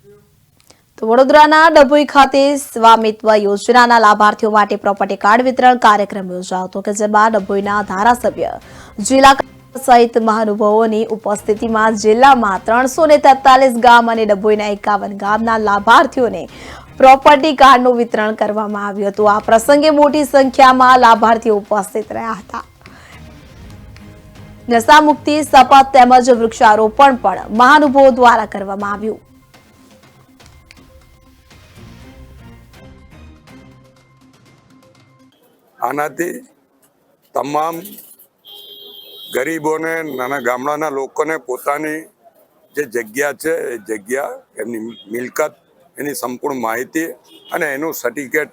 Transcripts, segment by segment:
તો વડોદરાના ડભોઈ ખાતે સ્વામિત્વ યોજનાના લાભાર્થીઓ માટે પ્રોપર્ટી કાર્ડ વિતરણ કાર્યક્રમ યોજાયો હતો કે જેમાં ડભોઈના ધારાસભ્ય જિલ્લા સહિત મહાનુભાવોની ઉપસ્થિતિમાં જિલ્લામાં 343 ગામ અને ડભોઈના 51 ગામના લાભાર્થીઓને પ્રોપર્ટી કાર્ડનું વિતરણ કરવામાં આવ્યું હતું। આ પ્રસંગે મોટી સંખ્યામાં લાભાર્થીઓ ઉપસ્થિત રહ્યા હતા। નશામુક્તિ શપથ તેમજ વૃક્ષારોપણ પણ મહાનુભાવો દ્વારા કરવામાં આવ્યું। આનાથી તમામ ગરીબોને નાના ગામડાના લોકોને પોતાની જે જગ્યા છે એ જગ્યા એમની મિલકત એની સંપૂર્ણ માહિતી અને એનું સર્ટિફિકેટ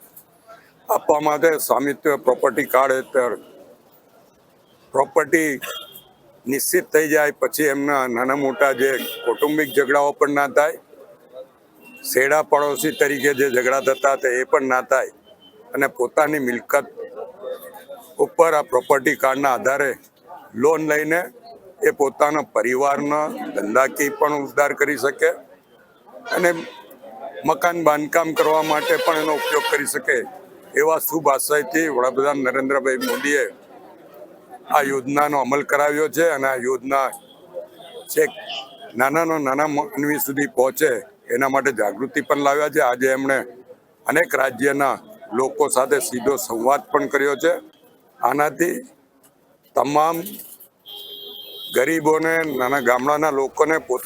આપવા માટે સ્વામિત્વ પ્રોપર્ટી કાર્ડ હેઠળ પ્રોપર્ટી નિશ્ચિત થઈ જાય પછી એમના નાના મોટા જે કૌટુંબિક ઝઘડાઓ પણ ના થાય, શેડા પડોશી તરીકે જે ઝઘડા થતા હતા એ પણ ના થાય અને પોતાની મિલકત ઉપર આ પ્રોપર્ટી કાર્ડના આધારે લોન લઈને એ પોતાના પરિવારના ધંધાકીય પણ ઉદ્ધાર કરી શકે અને મકાન બાંધકામ કરવા માટે પણ એનો ઉપયોગ કરી શકે એવા શુભ આશયથી વડાપ્રધાન નરેન્દ્રભાઈ મોદીએ આ યોજનાનો અમલ કરાવ્યો છે અને આ યોજના છેક નાના માનવી સુધી પહોંચે એના માટે જાગૃતિ પણ લાવ્યા છે। આજે એમણે અનેક રાજ્યના લોકો સાથે સીધો સંવાદ પણ કર્યો છે। આનાથી તમામ ગરીબોને નાના ગામડાના લોકોને